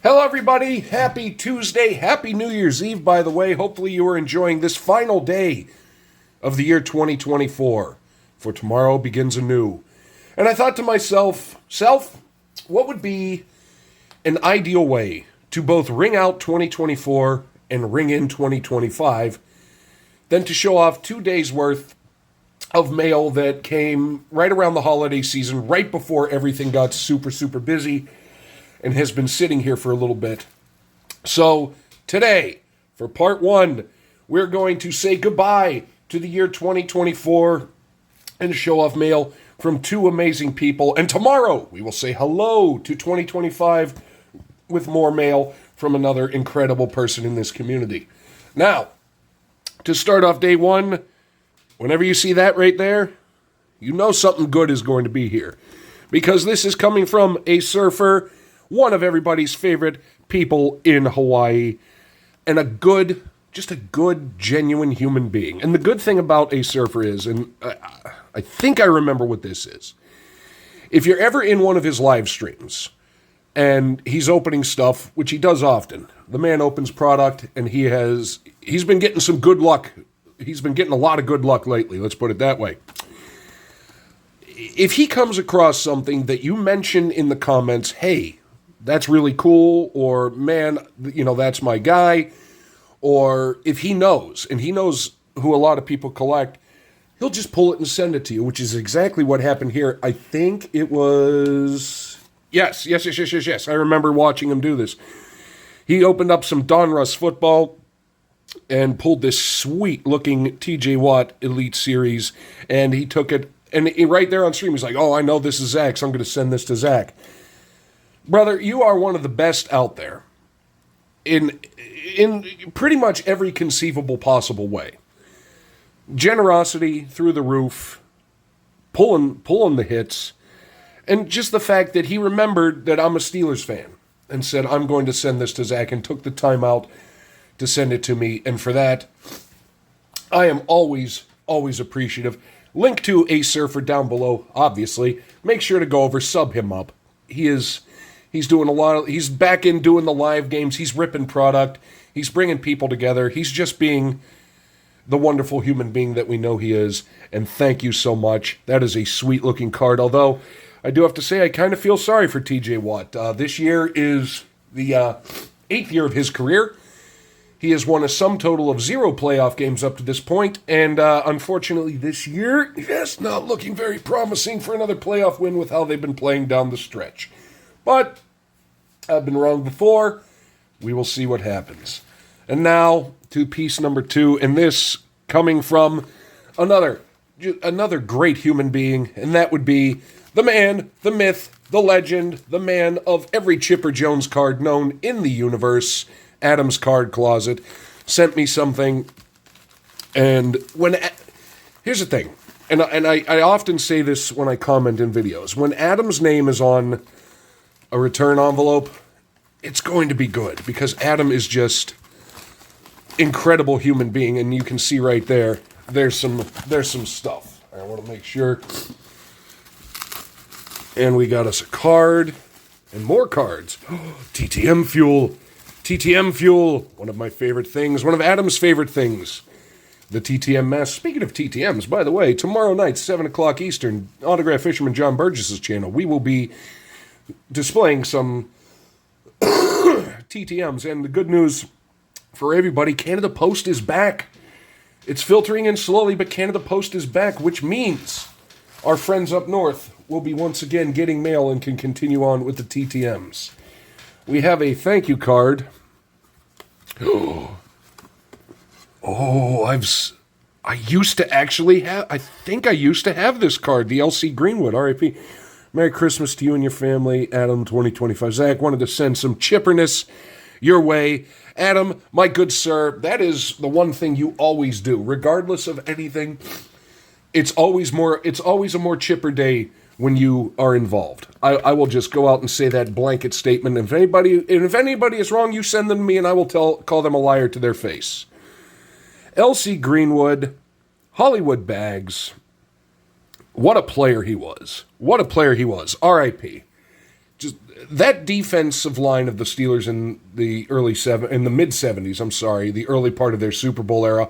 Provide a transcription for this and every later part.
Hello, everybody. Happy Tuesday. Happy New Year's Eve, by the way. Hopefully, you are enjoying this final day of the year 2024, for tomorrow begins anew. And I thought to myself, what would be an ideal way to both ring out 2024 and ring in 2025 than to show off 2 days worth of mail that came right around the holiday season, right before everything got super, super busy, and has been sitting here for a little bit. So today, for part one, we're going to say goodbye to the year 2024 and show off mail from two amazing people. And tomorrow, we will say hello to 2025 with more mail from another incredible person in this community. Now, to start off day one, whenever you see that right there, you know something good is going to be here. Because this is coming from a surfer, one of everybody's favorite people in Hawaii, and just a good, genuine human being. And the good thing about a surfer is, and I think I remember what this is, if you're ever in one of his live streams, and he's opening stuff, which he does often, the man opens product, and he's been getting some good luck. He's been getting a lot of good luck lately, let's put it that way. If he comes across something that you mention in the comments, hey, that's really cool, or man, that's my guy, or if he knows, and he knows who a lot of people collect, he'll just pull it and send it to you, which is exactly what happened here. I think it was... Yes. I remember watching him do this. He opened up some Donruss football and pulled this sweet-looking TJ Watt Elite Series, and he took it, and right there on stream, he's like, oh, I know this is Zach, so I'm going to send this to Zach. Brother, you are one of the best out there in pretty much every conceivable possible way. Generosity through the roof, pulling the hits, and just the fact that he remembered that I'm a Steelers fan and said, I'm going to send this to Zach, and took the time out to send it to me. And for that, I am always appreciative. Link to A Surfer down below, obviously. Make sure to go over, sub him up. He's doing he's back in doing the live games. He's ripping product. He's bringing people together. He's just being the wonderful human being that we know he is. And thank you so much. That is a sweet looking card. Although, I do have to say, I kind of feel sorry for TJ Watt. This year is the 8th year of his career. He has won a sum total of 0 playoff games up to this point. And unfortunately, this year, it's not looking very promising for another playoff win with how they've been playing down the stretch. But I've been wrong before. We will see what happens. And now to piece number 2, and this coming from another great human being, and that would be the man, the myth, the legend, the man of every Chipper Jones card known in the universe, Adam's Card Closet, sent me something. And here's the thing, and I often say this when I comment in videos, when Adam's name is on a return envelope, it's going to be good, because Adam is just incredible human being, and you can see right there, there's some stuff. I want to make sure. And we got us a card and more cards. TTM Fuel, one of my favorite things, one of Adam's favorite things. The TTM Mask. Speaking of TTMs, by the way, tomorrow night, 7 o'clock Eastern, Autograph Fisherman John Burgess' channel, we will be displaying some TTMs. And the good news for everybody, Canada Post is back. It's filtering in slowly, but Canada Post is back, which means our friends up north will be once again getting mail and can continue on with the TTMs. We have a thank you card. I used to have this card, the LC Greenwood, RIP. Merry Christmas to you and your family, Adam 2025. Zach, wanted to send some chipperness your way. Adam, my good sir, that is the one thing you always do, regardless of anything. It's always a more chipper day when you are involved. I will just go out and say that blanket statement. If anybody is wrong, you send them to me, and I will call them a liar to their face. LC Greenwood, Hollywood Bags. What a player he was. R.I.P. just that defensive line of the Steelers in the mid 70s, the early part of their Super Bowl era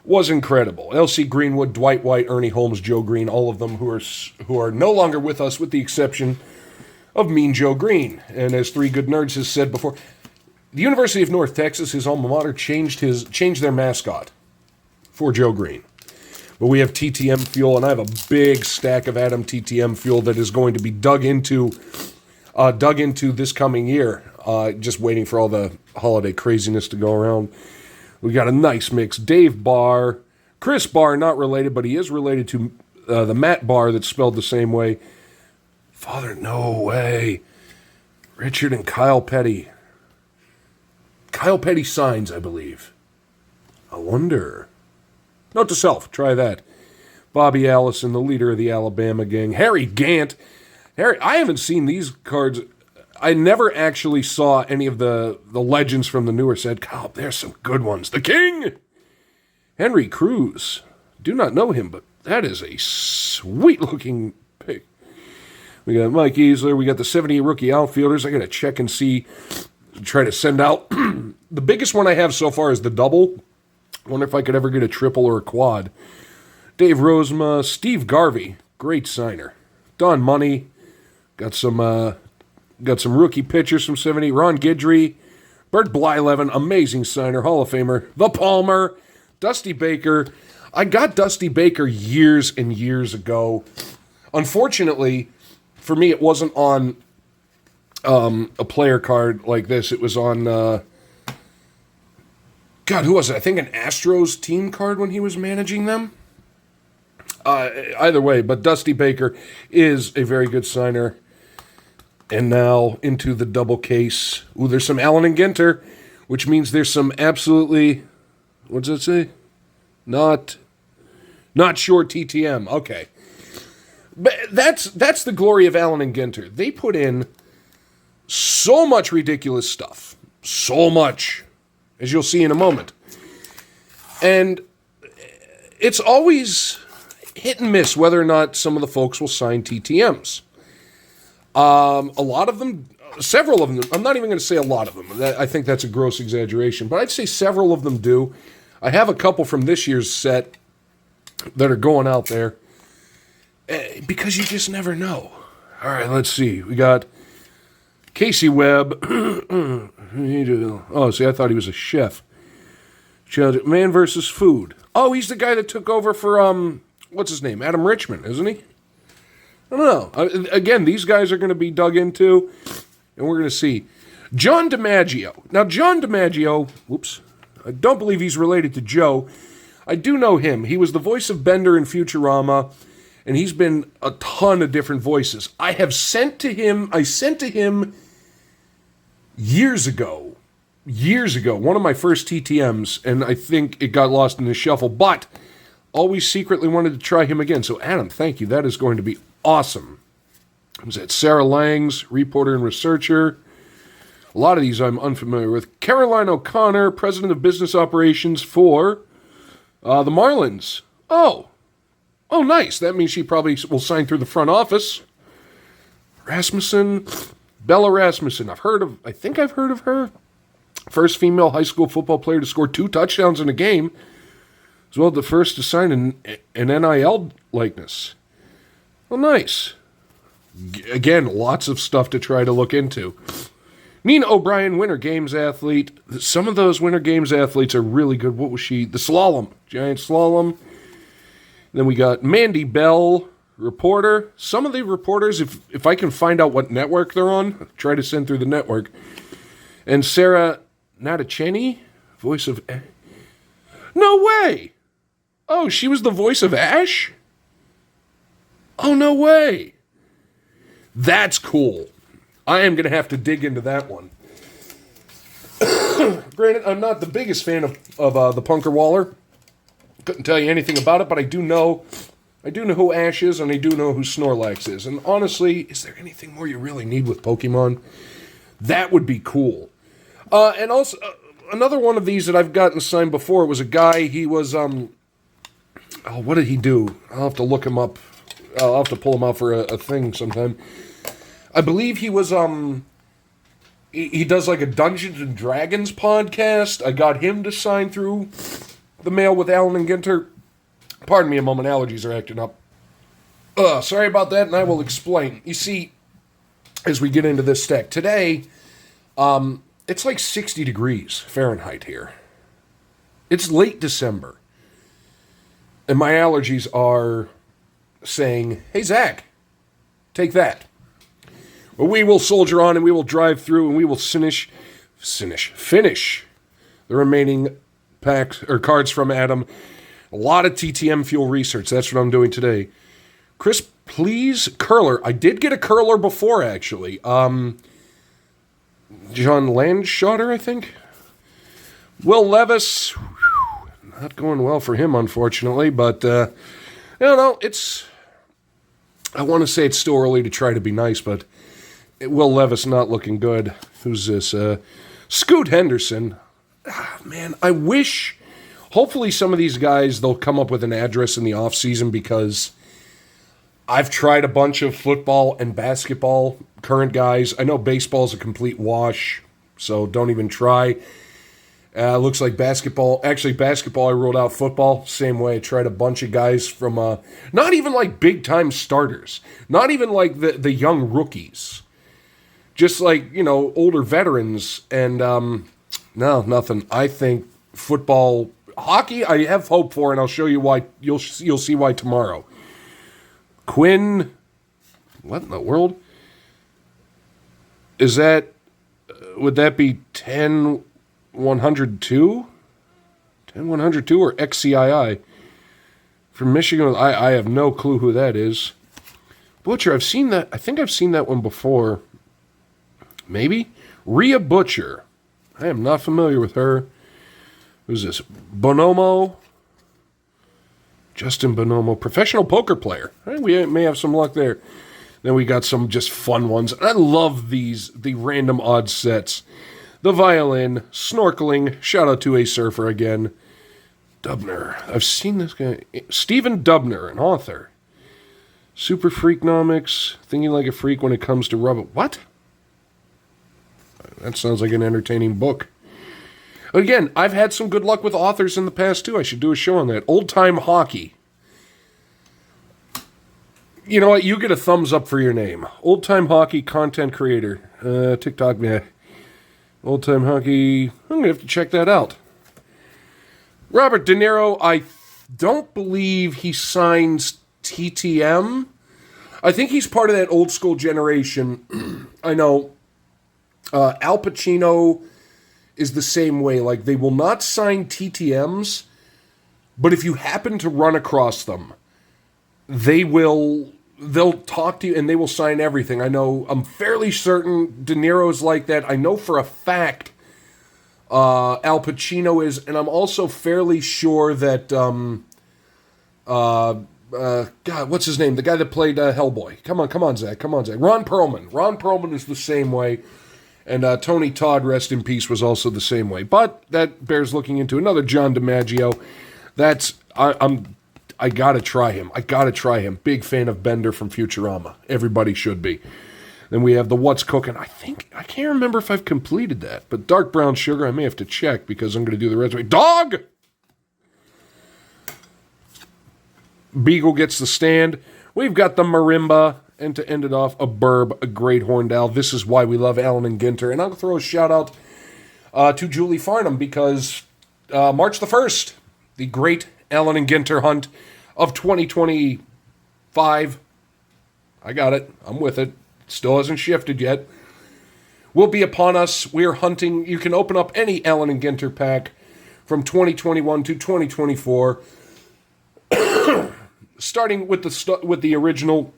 was incredible. L.C. Greenwood, Dwight White, Ernie Holmes, Joe Green, all of them who are no longer with us, with the exception of Mean Joe Green. And as Three Good Nerds has said before, the University of North Texas, his alma mater, changed their mascot for Joe Green. But we have TTM fuel, and I have a big stack of Adam TTM fuel that is going to be dug into this coming year. Just waiting for all the holiday craziness to go around. We got a nice mix. Dave Barr, Chris Barr, not related, but he is related to the Matt Barr that's spelled the same way. Father, no way. Richard and Kyle Petty. Kyle Petty Signs, I believe. I wonder. Note to self, try that. Bobby Allison, the leader of the Alabama gang. Harry Gant. I haven't seen these cards. I never actually saw any of the legends from the newer set. God, there's some good ones. The King! Henry Cruz. Do not know him, but that is a sweet-looking pick. We got Mike Easler. We got the 78 rookie outfielders. I got to check and see, try to send out. The biggest one I have so far is the double. I wonder if I could ever get a triple or a quad. Dave Rosema, Steve Garvey, great signer. Don Money, got some rookie pitchers from 78. Ron Guidry, Bert Blyleven, amazing signer, Hall of Famer. The Palmer, Dusty Baker. I got Dusty Baker years and years ago. Unfortunately, for me, it wasn't on a player card like this. It was on, who was it? I think an Astros team card when he was managing them. Either way, but Dusty Baker is a very good signer. And now into the double case. Ooh, there's some Allen and Ginter, which means there's some absolutely, what does it say? Not sure TTM. Okay. But that's the glory of Allen and Ginter. They put in so much ridiculous stuff. So much, as you'll see in a moment. And it's always hit and miss whether or not some of the folks will sign TTMs. A lot of them, several of them, I'm not even going to say a lot of them. I think that's a gross exaggeration, but I'd say several of them do. I have a couple from this year's set that are going out there because you just never know. All right, let's see. We got Casey Webb. Oh, see, I thought he was a chef. Man versus Food. Oh, he's the guy that took over for, what's his name? Adam Richman, isn't he? I don't know. Again, these guys are going to be dug into, and we're going to see. John DiMaggio. Now, John DiMaggio, I don't believe he's related to Joe. I do know him. He was the voice of Bender in Futurama, and he's been a ton of different voices. I sent to him years ago, one of my first TTMs, and I think it got lost in the shuffle, but always secretly wanted to try him again. So, Adam, thank you. That is going to be awesome. Was that Sarah Langs, reporter and researcher? A lot of these I'm unfamiliar with. Caroline O'Connor, president of business operations for the Marlins. Oh, nice. That means she probably will sign through the front office. Rasmussen, Bella Rasmussen. I think I've heard of her. First female high school football player to score 2 touchdowns in a game, as well as the first to sign an NIL likeness. Well, nice. Again, lots of stuff to try to look into. Nina O'Brien, Winter Games athlete. Some of those Winter Games athletes are really good. What was she? The slalom. Giant slalom. Then we got Mandy Bell, reporter. Some of the reporters, if I can find out what network they're on, try to send through the network. And Sarah Natacheni, voice of... No way! Oh, she was the voice of Ash? Oh, no way. That's cool. I am going to have to dig into that one. Granted, I'm not the biggest fan of the Punker Waller. Couldn't tell you anything about it, but I do know who Ash is, and I do know who Snorlax is. And honestly, is there anything more you really need with Pokemon? That would be cool. And also, another one of these that I've gotten signed before was a guy, he was, what did he do? I'll have to look him up. I'll have to pull him out for a thing sometime. I believe he was he does like a Dungeons and Dragons podcast. I got him to sign through the mail with Allen and Ginter. Pardon me a moment, allergies are acting up. Sorry about that, and I will explain. You see, as we get into this stack today, it's like 60 degrees Fahrenheit here. It's late December. And my allergies are saying, hey, Zach, take that. But we will soldier on and we will drive through and we will finish the remaining packs or cards from Adam. A lot of TTM fuel research. That's what I'm doing today. Chris, please, curler. I did get a curler before, actually. John Landschotter, I think. Will Levis, not going well for him, unfortunately. But, it's... I want to say it's still early to try to be nice, but Will Levis not looking good. Who's this? Scoot Henderson. Man, I wish... Hopefully some of these guys, they'll come up with an address in the offseason because I've tried a bunch of football and basketball current guys. I know baseball's a complete wash, so don't even try. Looks like basketball. Actually, basketball, I ruled out. Football, same way. I tried a bunch of guys from, not even like big-time starters. Not even like the young rookies. Just like, older veterans. And, no, nothing. I think football... Hockey, I have hope for, and I'll show you why. You'll see why tomorrow. Quinn, what in the world? Is that, would that be 10-102? 10-102 or XCII? From Michigan, I have no clue who that is. Butcher, I've seen that. I think I've seen that one before. Maybe? Rhea Butcher. I am not familiar with her. Who's this? Bonomo. Justin Bonomo. Professional poker player. We may have some luck there. Then we got some just fun ones. I love the random odd sets. The violin. Snorkeling. Shout out to a surfer again. Dubner. I've seen this guy. Stephen Dubner, an author. Super Freaknomics. Thinking like a freak when it comes to rubber. What? That sounds like an entertaining book. Again, I've had some good luck with authors in the past, too. I should do a show on that. Old Time Hockey. You know what? You get a thumbs up for your name. Old Time Hockey content creator. TikTok, man. Old Time Hockey. I'm going to have to check that out. Robert De Niro, I don't believe he signs TTM. I think he's part of that old school generation. I know Al Pacino... is the same way. Like, they will not sign TTMs, but if you happen to run across them, they'll talk to you and they will sign everything. I know, I'm fairly certain De Niro's like that. I know for a fact Al Pacino is, and I'm also fairly sure that, God, what's his name? The guy that played Hellboy. Come on, Zach. Ron Perlman. Ron Perlman is the same way. And Tony Todd, rest in peace, was also the same way. But that bears looking into. Another John DiMaggio. I gotta try him. Big fan of Bender from Futurama. Everybody should be. Then we have the What's Cooking. I can't remember if I've completed that. But Dark Brown Sugar, I may have to check because I'm going to do the resume. Dog! Beagle gets the stand. We've got the Marimba. And to end it off, a Burb, a Great Horned Owl. This is why we love Allen and Ginter. And I'll throw a shout out to Julie Farnham because March the 1st, the great Allen and Ginter hunt of 2025. I got it. I'm with it. Still hasn't shifted yet. Will be upon us. We're hunting. You can open up any Allen and Ginter pack from 2021 to 2024. Starting with the original.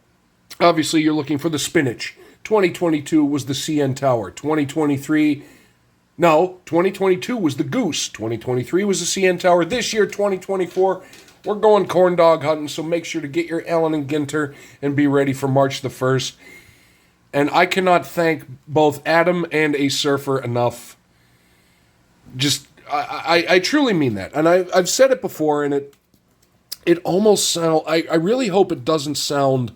Obviously, you're looking for the spinach. 2022 was the CN Tower. 2022 was the goose. 2023 was the CN Tower. This year, 2024, we're going corn dog hunting, so make sure to get your Allen and Ginter and be ready for March the 1st. And I cannot thank both Adam and a surfer enough. Just, I truly mean that. And I've said it before, and it almost sounds, I really hope it doesn't sound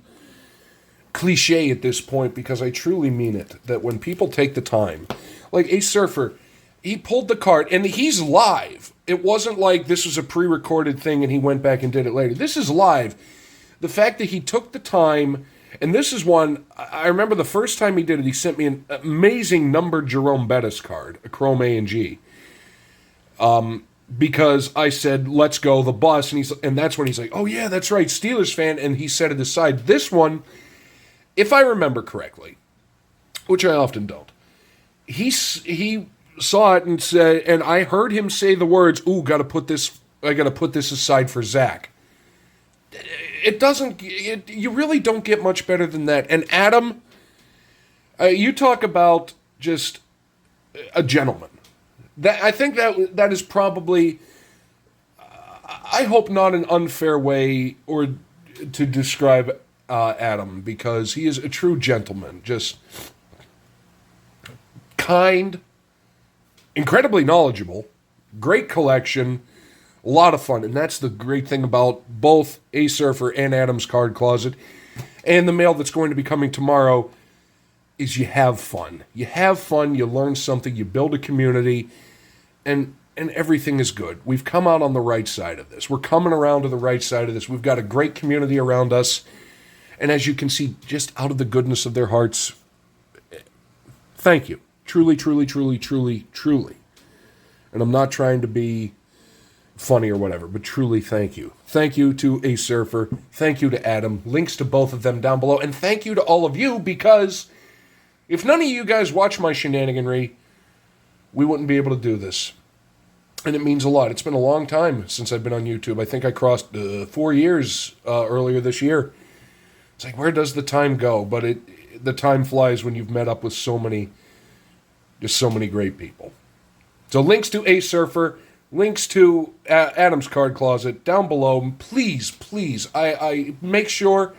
cliche at this point because I truly mean it, that when people take the time, like Ace Surfer, he pulled the card, and he's live. It wasn't like this was a pre-recorded thing and he went back and did it later. This is live. The fact that he took the time, and this is one, I remember the first time he did it, he sent me an amazing numbered Jerome Bettis card, a Chrome A and G. Because I said, let's go, the bus, and that's when he's like, oh yeah, that's right, Steelers fan, and he set it aside. This one, if I remember correctly, which I often don't, he saw it and said, and I heard him say the words, "Ooh, I got to put this aside for Zach." You really don't get much better than that. And Adam, you talk about just a gentleman. I think that is probably, I hope not an unfair way or to describe Adam, because he is a true gentleman, just kind, incredibly knowledgeable, great collection, a lot of fun. And that's the great thing about both Ace Surfer and Adam's Card Closet. And the mail that's going to be coming tomorrow is you have fun. You have fun, you learn something, you build a community, and everything is good. We've come out on the right side of this. We're coming around to the right side of this. We've got a great community around us. And as you can see, just out of the goodness of their hearts, thank you. Truly, truly, truly, truly, truly. And I'm not trying to be funny or whatever, but truly thank you. Thank you to Ace Surfer. Thank you to Adam. Links to both of them down below. And thank you to all of you, because if none of you guys watch my shenaniganry, we wouldn't be able to do this. And it means a lot. It's been a long time since I've been on YouTube. I think I crossed 4 years earlier this year. It's like, where does the time go? But the time flies when you've met up with so many great people. So links to Ace Surfer, links to Adam's Card Closet down below. Please, please, I make sure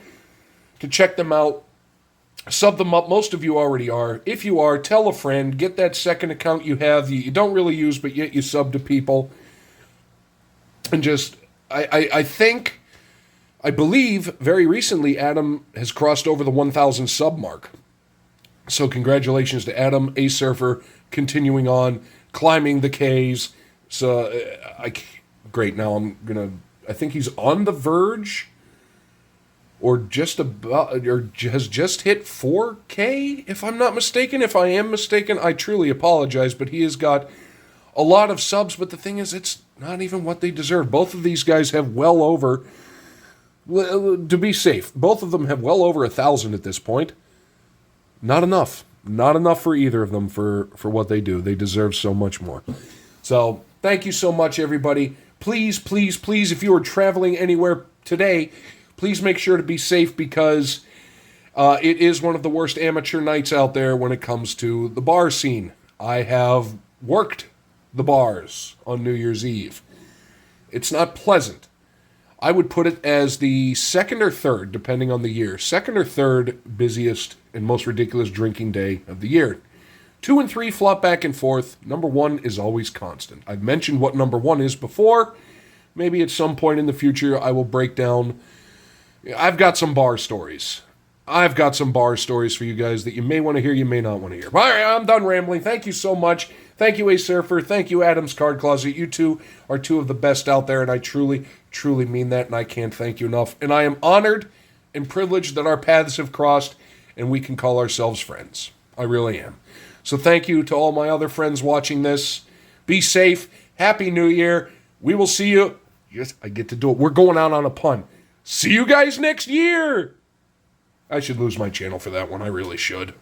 to check them out. Sub them up. Most of you already are. If you are, tell a friend. Get that second account you have you don't really use, but yet you sub to people. And just, I believe very recently Adam has crossed over the 1,000 sub mark. So congratulations to Adam, Ace Surfer, continuing on, climbing the Ks. So, great, now I think he's on the verge, or just about, or has just hit 4K, if I'm not mistaken. If I am mistaken, I truly apologize, but he has got a lot of subs, but the thing is, it's not even what they deserve. Both of these guys have well over, to be safe, both of them have well over 1,000 at this point. Not enough. Not enough for either of them for what they do. They deserve so much more. So, thank you so much, everybody. Please, please, please, if you are traveling anywhere today, please make sure to be safe, because it is one of the worst amateur nights out there when it comes to the bar scene. I have worked the bars on New Year's Eve. It's not pleasant. I would put it as the second or third, depending on the year, second or third busiest and most ridiculous drinking day of the year. 2 and 3 flop back and forth. Number 1 is always constant. I've mentioned what number 1 is before. Maybe at some point in the future I will break down. I've got some bar stories. I've got some bar stories for you guys that you may want to hear, you may not want to hear. All right, I'm done rambling. Thank you so much. Thank you, Ace Surfer. Thank you, Adam's Card Closet. You two are two of the best out there, and I truly, truly mean that, and I can't thank you enough. And I am honored and privileged that our paths have crossed, and we can call ourselves friends. I really am. So thank you to all my other friends watching this. Be safe. Happy New Year. We will see you. Yes, I get to do it. We're going out on a pun. See you guys next year. I should lose my channel for that one. I really should.